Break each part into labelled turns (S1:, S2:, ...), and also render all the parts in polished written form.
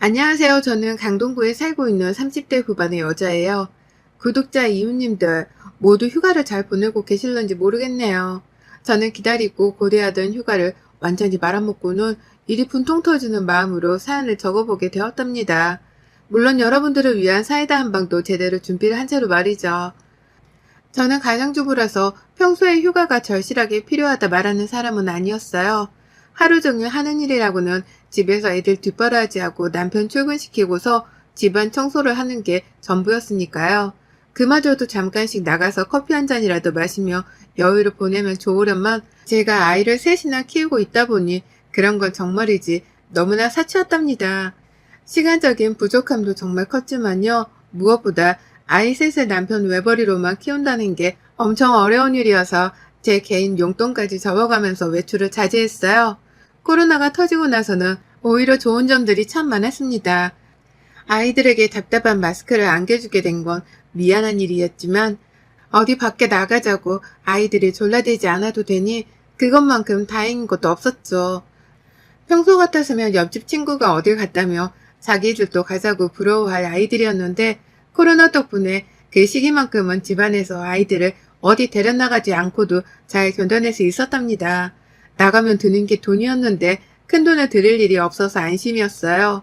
S1: 안녕하세요. 저는 강동구에 살고 있는 30대 후반의 여자예요. 구독자 이웃님들 모두 휴가를 잘 보내고 계실런지 모르겠네요. 저는 기다리고 고대하던 휴가를 완전히 말아먹고는 일이 분통 터지는 마음으로 사연을 적어보게 되었답니다. 물론 여러분들을 위한 사이다 한 방도 제대로 준비를 한 채로 말이죠. 저는 가장주부라서 평소에 휴가가 절실하게 필요하다 말하는 사람은 아니었어요. 하루 종일 하는 일이라고는 집에서 애들 뒷바라지하고 남편 출근시키고서 집안 청소를 하는 게 전부였으니까요. 그마저도 잠깐씩 나가서 커피 한 잔이라도 마시며 여유를 보내면 좋으련만 제가 아이를 셋이나 키우고 있다 보니 그런 건 정말이지 너무나 사치였답니다. 시간적인 부족함도 정말 컸지만요. 무엇보다 아이 셋을 남편 외벌이로만 키운다는 게 엄청 어려운 일이어서 제 개인 용돈까지 접어가면서 외출을 자제했어요. 코로나가 터지고 나서는 오히려 좋은 점들이 참 많았습니다. 아이들에게 답답한 마스크를 안겨주게 된 건 미안한 일이었지만 어디 밖에 나가자고 아이들이 졸라대지 않아도 되니 그것만큼 다행인 것도 없었죠. 평소 같았으면 옆집 친구가 어딜 갔다며 자기들도 가자고 부러워할 아이들이었는데 코로나 덕분에 그 시기만큼은 집안에서 아이들을 어디 데려나가지 않고도 잘 견뎌낼 수 있었답니다. 나가면 드는 게 돈이었는데 큰돈을 들일 일이 없어서 안심이었어요.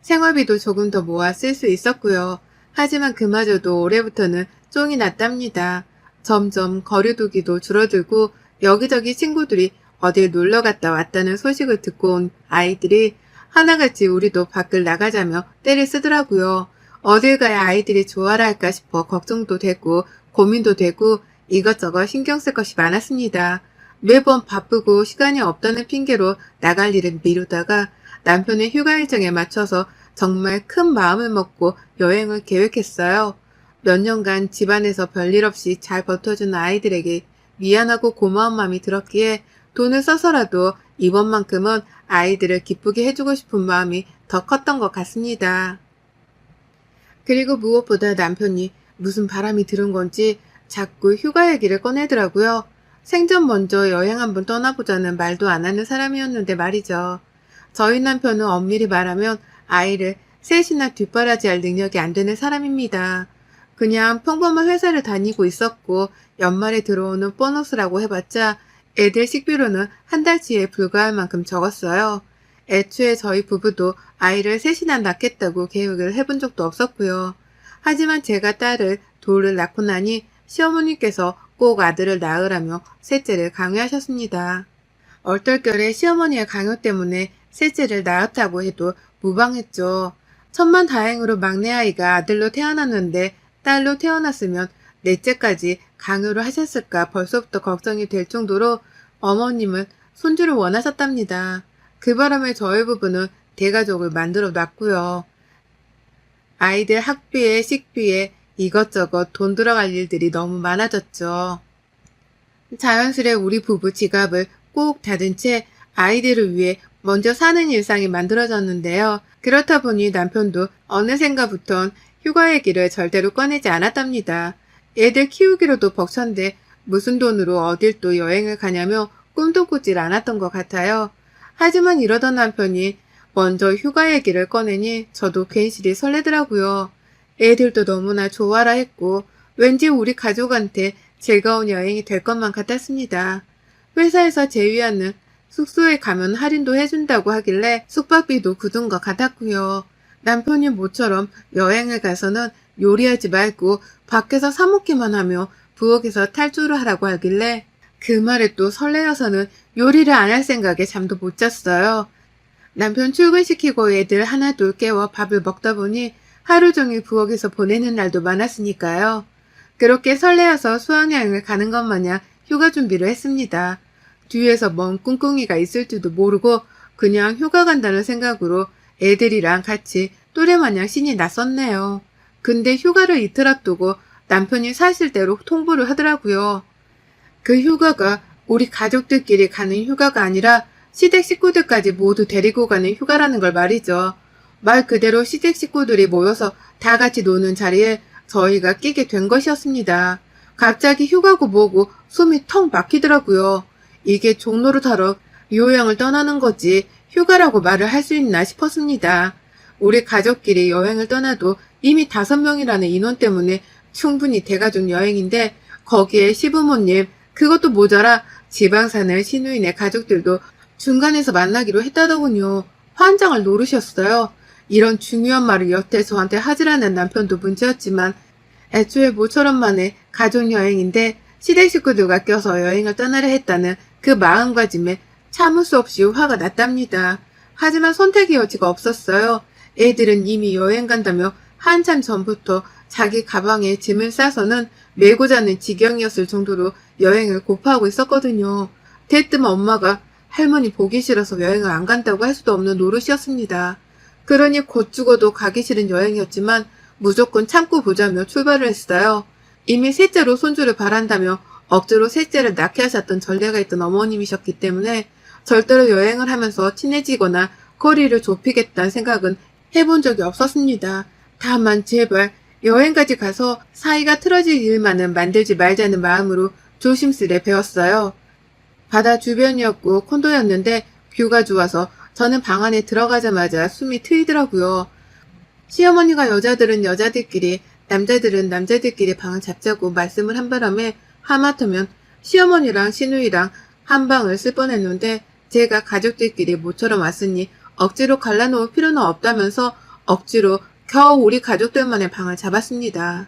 S1: 생활비도 조금 더 모아 쓸 수 있었고요. 하지만 그마저도 올해부터는 쫑이 났답니다. 점점 거리두기도 줄어들고 여기저기 친구들이 어딜 놀러 갔다 왔다는 소식을 듣고 온 아이들이 하나같이 우리도 밖을 나가자며 떼를 쓰더라고요. 어딜 가야 아이들이 좋아라 할까 싶어 걱정도 되고 고민도 되고 이것저것 신경 쓸 것이 많았습니다. 매번 바쁘고 시간이 없다는 핑계로 나갈 일을 미루다가 남편의 휴가 일정에 맞춰서 정말 큰 마음을 먹고 여행을 계획했어요. 몇 년간 집안에서 별일 없이 잘 버텨준 아이들에게 미안하고 고마운 마음이 들었기에 돈을 써서라도 이번만큼은 아이들을 기쁘게 해주고 싶은 마음이 더 컸던 것 같습니다. 그리고 무엇보다 남편이 무슨 바람이 들은 건지 자꾸 휴가 얘기를 꺼내더라고요. 생전 먼저 여행 한번 떠나보자는 말도 안 하는 사람이었는데 말이죠. 저희 남편은 엄밀히 말하면 아이를 셋이나 뒷바라지할 능력이 안 되는 사람입니다. 그냥 평범한 회사를 다니고 있었고 연말에 들어오는 보너스라고 해봤자 애들 식비로는 한 달치에 불과할 만큼 적었어요. 애초에 저희 부부도 아이를 셋이나 낳겠다고 계획을 해본 적도 없었고요. 하지만 제가 딸을 둘을 낳고 나니 시어머니께서 꼭 아들을 낳으라며 셋째를 강요하셨습니다. 얼떨결에 시어머니의 강요 때문에 셋째를 낳았다고 해도 무방했죠. 천만다행으로 막내 아이가 아들로 태어났는데 딸로 태어났으면 넷째까지 강요를 하셨을까 벌써부터 걱정이 될 정도로 어머님은 손주를 원하셨답니다. 그 바람에 저희 부부는 대가족을 만들어 놨고요. 아이들 학비에 식비에 이것저것 돈 들어갈 일들이 너무 많아졌죠. 자연스레 우리 부부 지갑을 꼭 닫은 채 아이들을 위해 먼저 사는 일상이 만들어졌는데요. 그렇다 보니 남편도 어느샌가부턴 휴가 얘기를 절대로 꺼내지 않았답니다. 애들 키우기로도 벅찬데 무슨 돈으로 어딜 또 여행을 가냐며 꿈도 꾸질 않았던 것 같아요. 하지만 이러던 남편이 먼저 휴가 얘기를 꺼내니 저도 괜시리 설레더라고요. 애들도 너무나 좋아라 했고 왠지 우리 가족한테 즐거운 여행이 될 것만 같았습니다. 회사에서 제휴하는 숙소에 가면 할인도 해준다고 하길래 숙박비도 굳은 것 같았고요. 남편이 모처럼 여행을 가서는 요리하지 말고 밖에서 사 먹기만 하며 부엌에서 탈주를 하라고 하길래 그 말에 또 설레어서는 요리를 안 할 생각에 잠도 못 잤어요. 남편 출근시키고 애들 하나둘 깨워 밥을 먹다 보니 하루 종일 부엌에서 보내는 날도 많았으니까요. 그렇게 설레어서 수학여행을 가는 것 마냥 휴가 준비를 했습니다. 뒤에서 먼 꿍꿍이가 있을 줄도 모르고 그냥 휴가 간다는 생각으로 애들이랑 같이 또래마냥 신이 났었네요. 근데 휴가를 이틀 앞두고 남편이 사실대로 통보를 하더라고요. 그 휴가가 우리 가족들끼리 가는 휴가가 아니라 시댁 식구들까지 모두 데리고 가는 휴가라는 걸 말이죠. 말 그대로 시댁 식구들이 모여서 다 같이 노는 자리에 저희가 끼게 된 것이었습니다. 갑자기 휴가고 뭐고 숨이 턱 막히더라고요. 이게 종로를 타러 요양을 떠나는 거지 휴가라고 말을 할 수 있나 싶었습니다. 우리 가족끼리 여행을 떠나도 이미 5명이라는 인원 때문에 충분히 대가족 여행인데 거기에 시부모님, 그것도 모자라 지방 사는 시누이네 가족들도 중간에서 만나기로 했다더군요. 환장을 노르셨어요. 이런 중요한 말을 여태 저한테 하지라는 남편도 문제였지만 애초에 모처럼만의 가족여행인데 시댁 식구들과 껴서 여행을 떠나려 했다는 그 마음가짐에 참을 수 없이 화가 났답니다. 하지만 선택의 여지가 없었어요. 애들은 이미 여행 간다며 한참 전부터 자기 가방에 짐을 싸서는 메고 자는 지경이었을 정도로 여행을 고파하고 있었거든요. 대뜸 엄마가 할머니 보기 싫어서 여행을 안 간다고 할 수도 없는 노릇이었습니다. 그러니 곧 죽어도 가기 싫은 여행이었지만 무조건 참고 보자며 출발을 했어요. 이미 셋째로 손주를 바란다며 억지로 셋째를 낳게 하셨던 전례가 있던 어머님이셨기 때문에 절대로 여행을 하면서 친해지거나 거리를 좁히겠다는 생각은 해본 적이 없었습니다. 다만 제발 여행까지 가서 사이가 틀어질 일만은 만들지 말자는 마음으로 조심스레 배웠어요. 바다 주변이었고 콘도였는데 뷰가 좋아서 저는 방 안에 들어가자마자 숨이 트이더라고요. 시어머니가 여자들은 여자들끼리, 남자들은 남자들끼리 방을 잡자고 말씀을 한 바람에 하마터면 시어머니랑 시누이랑 한 방을 쓸 뻔했는데 제가 가족들끼리 모처럼 왔으니 억지로 갈라놓을 필요는 없다면서 억지로 겨우 우리 가족들만의 방을 잡았습니다.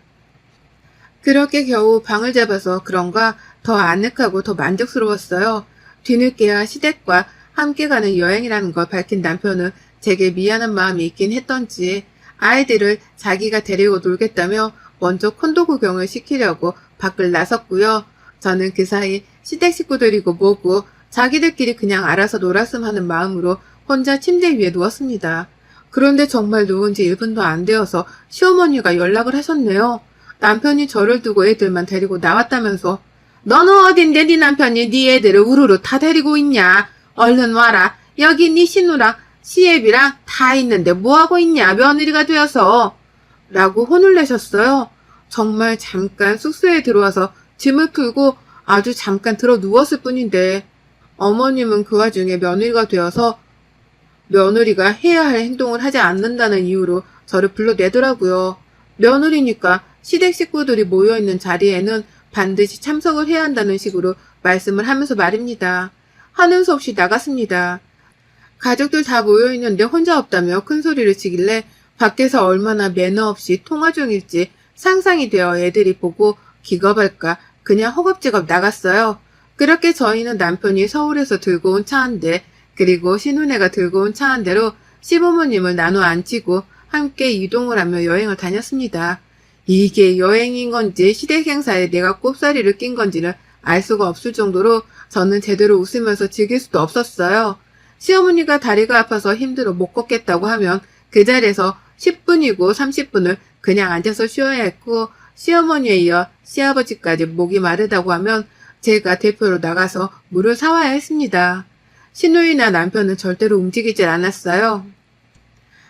S1: 그렇게 겨우 방을 잡아서 그런가 더 아늑하고 더 만족스러웠어요. 뒤늦게야 시댁과 함께 가는 여행이라는 걸 밝힌 남편은 제게 미안한 마음이 있긴 했던지 아이들을 자기가 데리고 놀겠다며 먼저 콘도 구경을 시키려고 밖을 나섰고요. 저는 그 사이 시댁 식구들이고 뭐고 자기들끼리 그냥 알아서 놀았음 하는 마음으로 혼자 침대 위에 누웠습니다. 그런데 정말 누운 지 1분도 안 되어서 시어머니가 연락을 하셨네요. 남편이 저를 두고 애들만 데리고 나왔다면서 너는 어딘데 네 남편이 네 애들을 우르르 다 데리고 있냐? 얼른 와라. 여기 네 신우랑 시애비랑 다 있는데 뭐하고 있냐? 며느리가 되어서. 라고 혼을 내셨어요. 정말 잠깐 숙소에 들어와서 짐을 풀고 아주 잠깐 들어 누웠을 뿐인데 어머님은 그 와중에 며느리가 되어서 며느리가 해야 할 행동을 하지 않는다는 이유로 저를 불러내더라고요. 며느리니까 시댁 식구들이 모여있는 자리에는 반드시 참석을 해야 한다는 식으로 말씀을 하면서 말입니다. 하는 수 없이 나갔습니다. 가족들 다 모여있는데 혼자 없다며 큰 소리를 치길래 밖에서 얼마나 매너 없이 통화 중일지 상상이 되어 애들이 보고 기겁할까 그냥 허겁지겁 나갔어요. 그렇게 저희는 남편이 서울에서 들고 온 차 한 대, 그리고 신우네가 들고 온 차 한 대로 시부모님을 나눠 앉히고 함께 이동을 하며 여행을 다녔습니다. 이게 여행인 건지 시댁 행사에 내가 꼽사리를 낀 건지는 알 수가 없을 정도로 저는 제대로 웃으면서 즐길 수도 없었어요. 시어머니가 다리가 아파서 힘들어 못 걷겠다고 하면 그 자리에서 10분이고 30분을 그냥 앉아서 쉬어야 했고 시어머니에 이어 시아버지까지 목이 마르다고 하면 제가 대표로 나가서 물을 사와야 했습니다. 시누이나 남편은 절대로 움직이질 않았어요.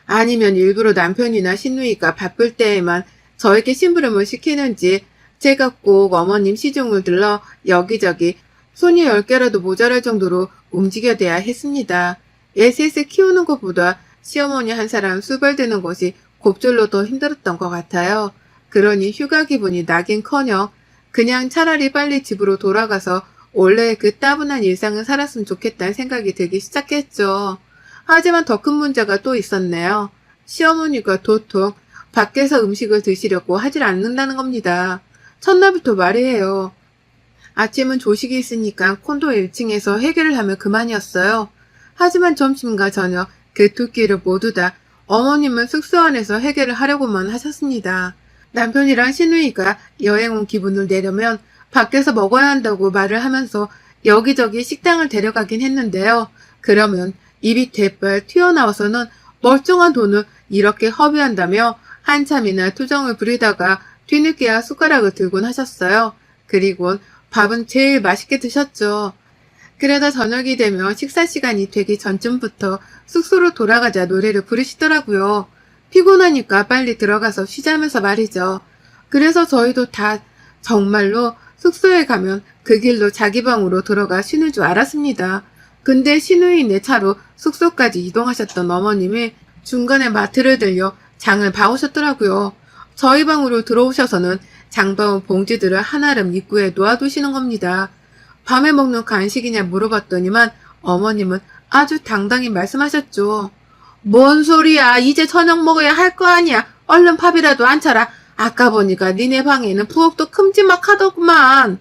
S1: 아니면 일부러 남편이나 시누이가 바쁠 때에만 저에게 심부름을 시키는지 제가 꼭 어머님 시중을 들러 여기저기 손이 10개라도 모자랄 정도로 움직여대야 했습니다. 애 셋을 키우는 것보다 시어머니 한 사람 수발드는 것이 곱절로 더 힘들었던 것 같아요. 그러니 휴가 기분이 나긴커녕 그냥 차라리 빨리 집으로 돌아가서 원래 그 따분한 일상을 살았으면 좋겠다는 생각이 들기 시작했죠. 하지만 더 큰 문제가 또 있었네요. 시어머니가 도통 밖에서 음식을 드시려고 하질 않는다는 겁니다. 첫날부터 말이에요. 아침은 조식이 있으니까 콘도 1층에서 해결을 하면 그만이었어요. 하지만 점심과 저녁 그 두 끼를 모두 다 어머님은 숙소 안에서 해결을 하려고만 하셨습니다. 남편이랑 시누이가 여행 온 기분을 내려면 밖에서 먹어야 한다고 말을 하면서 여기저기 식당을 데려가긴 했는데요. 그러면 입이 대빨 튀어나와서는 멀쩡한 돈을 이렇게 허비한다며 한참이나 투정을 부리다가 뒤늦게야 숟가락을 들곤 하셨어요. 그리곤 밥은 제일 맛있게 드셨죠. 그러다 저녁이 되면 식사 시간이 되기 전쯤부터 숙소로 돌아가자 노래를 부르시더라고요. 피곤하니까 빨리 들어가서 쉬자면서 말이죠. 그래서 저희도 다 정말로 숙소에 가면 그 길로 자기 방으로 들어가 쉬는 줄 알았습니다. 근데 시누이네 차로 숙소까지 이동하셨던 어머님이 중간에 마트를 들려 장을 봐오셨더라고요. 저희 방으로 들어오셔서는 장바온 봉지들을 한아름 입구에 놓아두시는 겁니다. 밤에 먹는 간식이냐 물어봤더니만 어머님은 아주 당당히 말씀하셨죠. 뭔 소리야. 이제 저녁 먹어야 할 거 아니야. 얼른 밥이라도 안 차라. 아까 보니까 니네 방에는 부엌도 큼지막하더구만.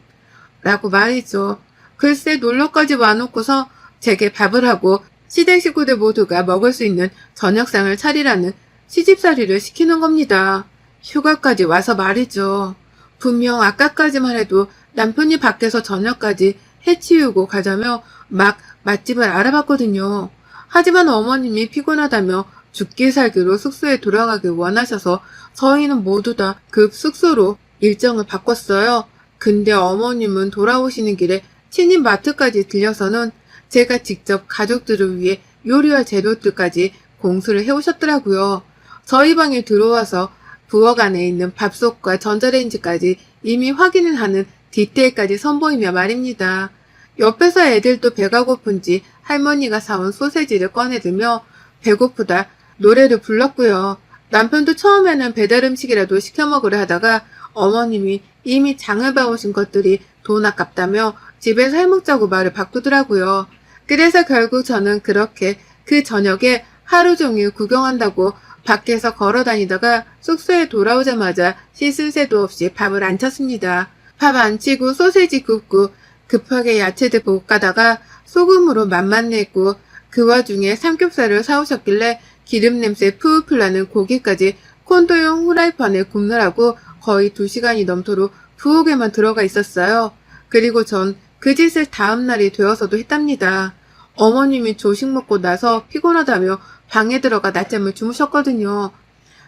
S1: 라고 말이죠. 글쎄 놀러까지 와놓고서 제게 밥을 하고 시댁 식구들 모두가 먹을 수 있는 저녁상을 차리라는 시집살이를 시키는 겁니다. 휴가까지 와서 말이죠. 분명 아까까지만 해도 남편이 밖에서 저녁까지 해치우고 가자며 막 맛집을 알아봤거든요. 하지만 어머님이 피곤하다며 죽기 살기로 숙소에 돌아가길 원하셔서 저희는 모두 다 급 숙소로 일정을 바꿨어요. 근데 어머님은 돌아오시는 길에 친인 마트까지 들려서는 제가 직접 가족들을 위해 요리할 재료들까지 공수를 해오셨더라고요. 저희 방에 들어와서 부엌 안에 있는 밥솥과 전자레인지까지 이미 확인을 하는 디테일까지 선보이며 말입니다. 옆에서 애들도 배가 고픈지 할머니가 사온 소세지를 꺼내들며 배고프다 노래를 불렀고요. 남편도 처음에는 배달 음식이라도 시켜 먹으려 하다가 어머님이 이미 장을 봐오신 것들이 돈 아깝다며 집에서 해먹자고 말을 바꾸더라고요. 그래서 결국 저는 그렇게 그 저녁에 하루 종일 구경한다고 밖에서 걸어 다니다가 숙소에 돌아오자마자 씻을 새도 없이 밥을 안 찼습니다. 밥 안 치고 소세지 굽고 급하게 야채들 볶아다가 소금으로 맛만 내고 그 와중에 삼겹살을 사오셨길래 기름 냄새 풀풀 나는 고기까지 콘도용 후라이팬에 굽느라고 거의 2시간이 넘도록 부엌에만 들어가 있었어요. 그리고 전 그 짓을 다음날이 되어서도 했답니다. 어머님이 조식 먹고 나서 피곤하다며 방에 들어가 낮잠을 주무셨거든요.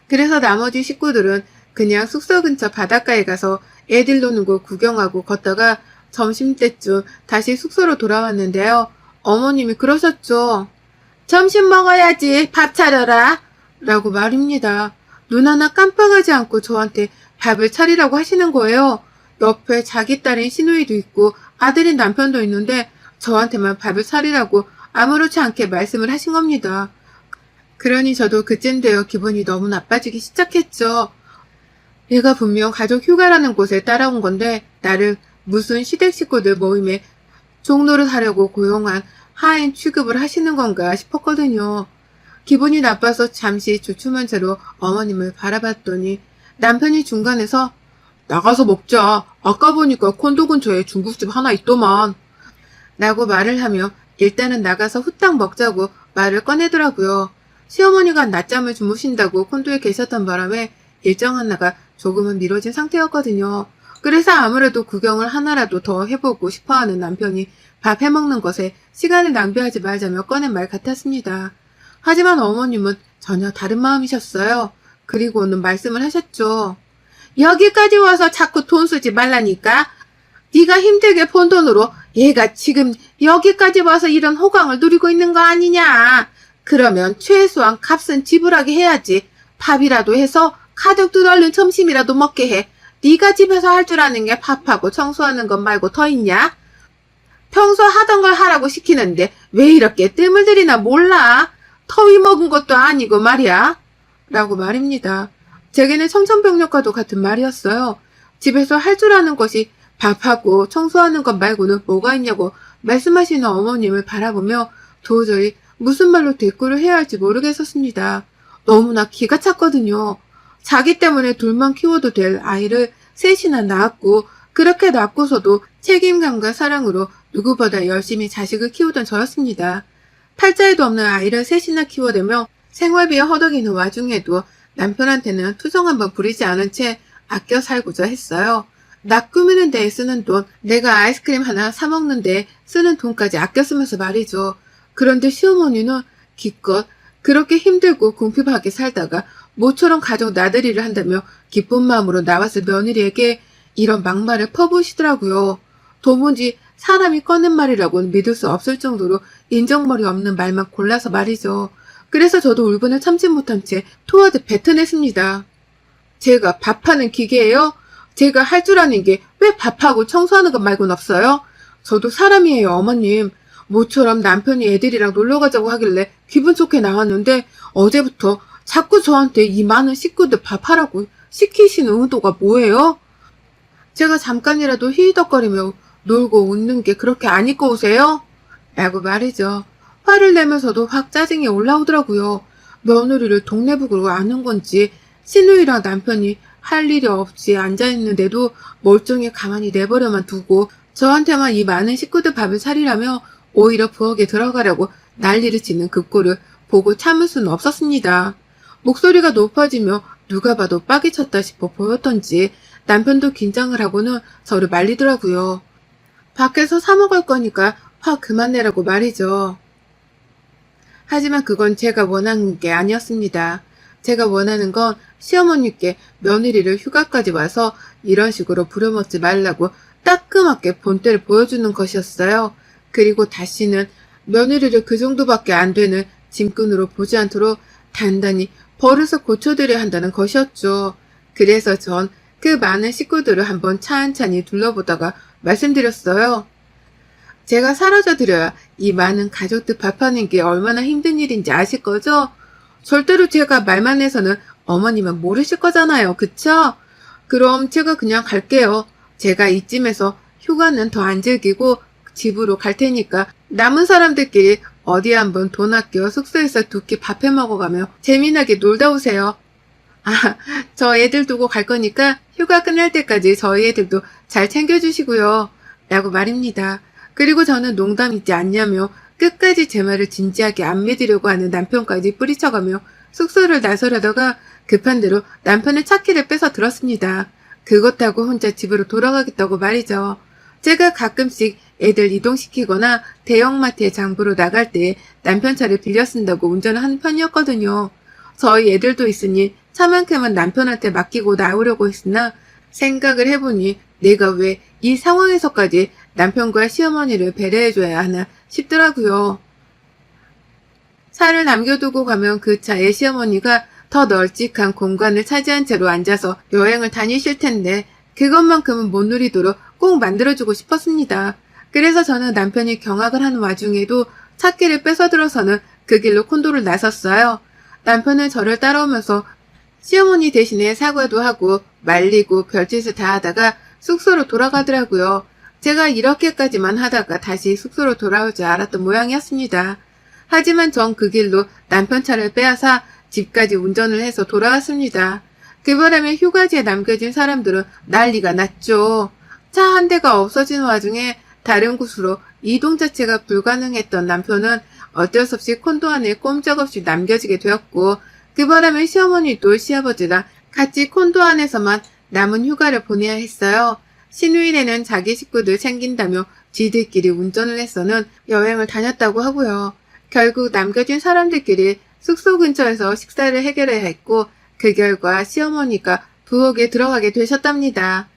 S1: 그래서 나머지 식구들은 그냥 숙소 근처 바닷가에 가서 애들 노는 거 구경하고 걷다가 점심때쯤 다시 숙소로 돌아왔는데요. 어머님이 그러셨죠. 점심 먹어야지. 밥 차려라. 라고 말입니다. 눈 하나 깜빡하지 않고 저한테 밥을 차리라고 하시는 거예요. 옆에 자기 딸인 시누이도 있고 아들인 남편도 있는데 저한테만 밥을 차리라고 아무렇지 않게 말씀을 하신 겁니다. 그러니 저도 그쯤 되어 기분이 너무 나빠지기 시작했죠. 얘가 분명 가족 휴가라는 곳에 따라온 건데 나를 무슨 시댁 식구들 모임에 종노릇 하려고 고용한 하인 취급을 하시는 건가 싶었거든요. 기분이 나빠서 잠시 주춤한 채로 어머님을 바라봤더니 남편이 중간에서 나가서 먹자. 아까 보니까 콘도 근처에 중국집 하나 있더만. 라고 말을 하며 일단은 나가서 후딱 먹자고 말을 꺼내더라고요. 시어머니가 낮잠을 주무신다고 콘도에 계셨던 바람에 일정 하나가 조금은 미뤄진 상태였거든요. 그래서 아무래도 구경을 하나라도 더 해보고 싶어하는 남편이 밥 해먹는 것에 시간을 낭비하지 말자며 꺼낸 말 같았습니다. 하지만 어머님은 전혀 다른 마음이셨어요. 그리고는 말씀을 하셨죠. 여기까지 와서 자꾸 돈 쓰지 말라니까. 네가 힘들게 번 돈으로 얘가 지금 여기까지 와서 이런 호강을 누리고 있는 거 아니냐. 그러면 최소한 값은 지불하게 해야지. 밥이라도 해서 가족들 얼른 점심이라도 먹게 해. 네가 집에서 할 줄 아는 게 밥하고 청소하는 것 말고 더 있냐? 평소 하던 걸 하라고 시키는데 왜 이렇게 뜸을 들이나 몰라? 터위 먹은 것도 아니고 말이야. 라고 말입니다. 제게는 청천벽력과도 같은 말이었어요. 집에서 할 줄 아는 것이 밥하고 청소하는 것 말고는 뭐가 있냐고 말씀하시는 어머님을 바라보며 도저히 무슨 말로 대꾸를 해야 할지 모르겠었습니다. 너무나 기가 찼거든요. 자기 때문에 둘만 키워도 될 아이를 셋이나 낳았고 그렇게 낳고서도 책임감과 사랑으로 누구보다 열심히 자식을 키우던 저였습니다. 팔자에도 없는 아이를 셋이나 키워대며 생활비에 허덕이는 와중에도 남편한테는 투정 한번 부리지 않은 채 아껴 살고자 했어요. 나 꾸미는 데에 쓰는 돈, 내가 아이스크림 하나 사 먹는 데에 쓰는 돈까지 아껴 쓰면서 말이죠. 그런데 시어머니는 기껏 그렇게 힘들고 궁핍하게 살다가 모처럼 가족 나들이를 한다며 기쁜 마음으로 나왔을 며느리에게 이런 막말을 퍼부으시더라고요. 도무지 사람이 꺼낸 말이라고는 믿을 수 없을 정도로 인정머리 없는 말만 골라서 말이죠. 그래서 저도 울분을 참지 못한 채 토하듯 뱉어냈습니다. 제가 밥하는 기계예요? 제가 할 줄 아는 게 왜 밥하고 청소하는 것 말고는 없어요? 저도 사람이에요, 어머님. 모처럼 남편이 애들이랑 놀러 가자고 하길래 기분 좋게 나왔는데 어제부터 자꾸 저한테 이 많은 식구들 밥하라고 시키시는 의도가 뭐예요? 제가 잠깐이라도 히히덕거리며 놀고 웃는 게 그렇게 안 이꺼우세요? 라고 말이죠. 화를 내면서도 확 짜증이 올라오더라고요. 며느리를 동네북으로 아는 건지 시누이랑 남편이 할 일이 없이 앉아있는데도 멀쩡히 가만히 내버려만 두고 저한테만 이 많은 식구들 밥을 차리라며 오히려 부엌에 들어가려고 난리를 치는 그 꼴을 보고 참을 수는 없었습니다. 목소리가 높아지며 누가 봐도 빡이 쳤다 싶어 보였던지 남편도 긴장을 하고는 저를 말리더라고요. 밖에서 사 먹을 거니까 화 그만 내라고 말이죠. 하지만 그건 제가 원하는 게 아니었습니다. 제가 원하는 건 시어머니께 며느리를 휴가까지 와서 이런 식으로 부려먹지 말라고 따끔하게 본때를 보여주는 것이었어요. 그리고 다시는 며느리를 그 정도밖에 안 되는 짐꾼으로 보지 않도록 단단히 버릇을 고쳐드려야 한다는 것이었죠. 그래서 전 그 많은 식구들을 한번 찬찬히 둘러보다가 말씀드렸어요. 제가 사라져드려야 이 많은 가족들 밥하는 게 얼마나 힘든 일인지 아실 거죠? 절대로 제가 말만 해서는 어머님은 모르실 거잖아요. 그쵸? 그럼 제가 그냥 갈게요. 제가 이쯤에서 휴가는 더 안 즐기고 집으로 갈 테니까 남은 사람들끼리 어디 한번 돈 아껴 숙소에서 두 끼 밥 해 먹어가며 재미나게 놀다 오세요. 아, 저 애들 두고 갈 거니까 휴가 끝날 때까지 저희 애들도 잘 챙겨주시고요. 라고 말입니다. 그리고 저는 농담이지 않냐며 끝까지 제 말을 진지하게 안 믿으려고 하는 남편까지 뿌리쳐가며 숙소를 나서려다가 급한 대로 남편의 차키를 뺏어 들었습니다. 그것하고 혼자 집으로 돌아가겠다고 말이죠. 제가 가끔씩 애들 이동시키거나 대형마트에 장보러 나갈 때 남편 차를 빌려 쓴다고 운전을 하는 편이었거든요. 저희 애들도 있으니 차만큼은 남편한테 맡기고 나오려고 했으나 생각을 해보니 내가 왜 이 상황에서까지 남편과 시어머니를 배려해줘야 하나 싶더라고요. 차를 남겨두고 가면 그 차에 시어머니가 더 널찍한 공간을 차지한 채로 앉아서 여행을 다니실 텐데 그것만큼은 못 누리도록 꼭 만들어주고 싶었습니다. 그래서 저는 남편이 경악을 하는 와중에도 차키를 뺏어들어서는 그 길로 콘도를 나섰어요. 남편은 저를 따라오면서 시어머니 대신에 사과도 하고 말리고 별짓을 다 하다가 숙소로 돌아가더라고요. 제가 이렇게까지만 하다가 다시 숙소로 돌아올 줄 알았던 모양이었습니다. 하지만 전 그 길로 남편 차를 빼앗아 집까지 운전을 해서 돌아왔습니다. 그 바람에 휴가지에 남겨진 사람들은 난리가 났죠. 차 한 대가 없어진 와중에 다른 곳으로 이동 자체가 불가능했던 남편은 어쩔 수 없이 콘도 안에 꼼짝없이 남겨지게 되었고 그 바람에 시어머니도 시아버지랑 같이 콘도 안에서만 남은 휴가를 보내야 했어요. 신우일에는 자기 식구들 챙긴다며 지들끼리 운전을 해서는 여행을 다녔다고 하고요. 결국 남겨진 사람들끼리 숙소 근처에서 식사를 해결해야 했고 그 결과 시어머니가 부엌에 들어가게 되셨답니다.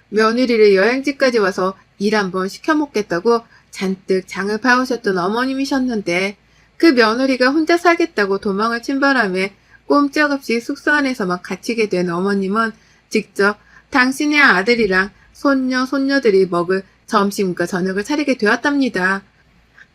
S1: 며느리를 여행지까지 와서 일 한번 시켜먹겠다고 잔뜩 장을 파오셨던 어머님이셨는데 그 며느리가 혼자 살겠다고 도망을 친 바람에 꼼짝없이 숙소 안에서만 갇히게 된 어머님은 직접 당신의 아들이랑 손녀, 손녀들이 먹을 점심과 저녁을 차리게 되었답니다.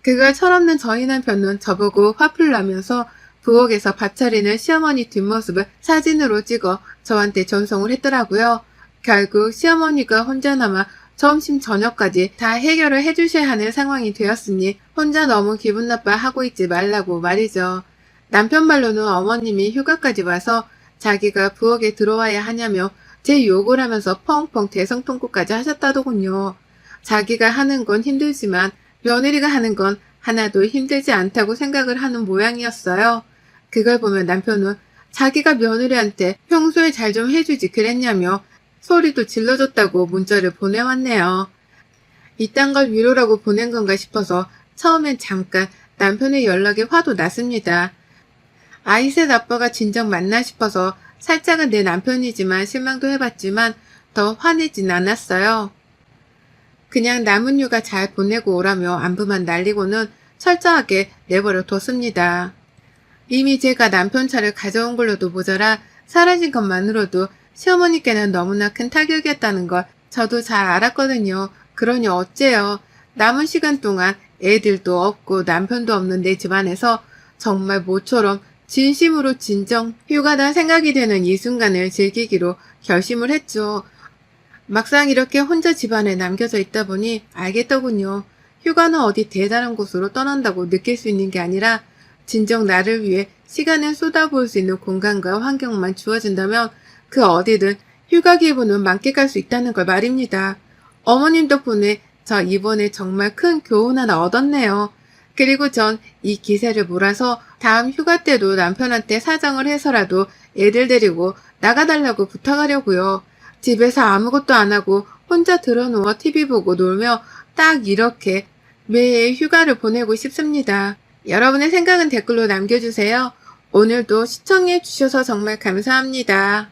S1: 그걸 철없는 저희 남편은 저보고 화풀 나면서 부엌에서 밥 차리는 시어머니 뒷모습을 사진으로 찍어 저한테 전송을 했더라고요. 결국 시어머니가 혼자 남아 점심 저녁까지 다 해결을 해주셔야 하는 상황이 되었으니 혼자 너무 기분 나빠하고 있지 말라고 말이죠. 남편 말로는 어머님이 휴가까지 와서 자기가 부엌에 들어와야 하냐며 제 욕을 하면서 펑펑 대성통곡까지 하셨다더군요. 자기가 하는 건 힘들지만 며느리가 하는 건 하나도 힘들지 않다고 생각을 하는 모양이었어요. 그걸 보면 남편은 자기가 며느리한테 평소에 잘 좀 해주지 그랬냐며 소리도 질러줬다고 문자를 보내왔네요. 이딴 걸 위로라고 보낸 건가 싶어서 처음엔 잠깐 남편의 연락에 화도 났습니다. 아이셋 아빠가 진정 맞나 싶어서 살짝은 내 남편이지만 실망도 해봤지만 더 화내진 않았어요. 그냥 남은 휴가 잘 보내고 오라며 안부만 날리고는 철저하게 내버려 뒀습니다. 이미 제가 남편 차를 가져온 걸로도 모자라 사라진 것만으로도 시어머니께는 너무나 큰 타격이었다는 걸 저도 잘 알았거든요. 그러니 어째요. 남은 시간 동안 애들도 없고 남편도 없는 내 집안에서 정말 모처럼 진심으로 진정 휴가다 생각이 되는 이 순간을 즐기기로 결심을 했죠. 막상 이렇게 혼자 집안에 남겨져 있다 보니 알겠더군요. 휴가는 어디 대단한 곳으로 떠난다고 느낄 수 있는 게 아니라 진정 나를 위해 시간을 쏟아부을 수 있는 공간과 환경만 주어진다면 그 어디든 휴가 기분은 만끽할 수 있다는 걸 말입니다. 어머님 덕분에 저 이번에 정말 큰 교훈 하나 얻었네요. 그리고 전 이 기세를 몰아서 다음 휴가 때도 남편한테 사정을 해서라도 애들 데리고 나가달라고 부탁하려고요. 집에서 아무것도 안 하고 혼자 들어누워 TV 보고 놀며 딱 이렇게 매해 휴가를 보내고 싶습니다. 여러분의 생각은 댓글로 남겨주세요. 오늘도 시청해 주셔서 정말 감사합니다.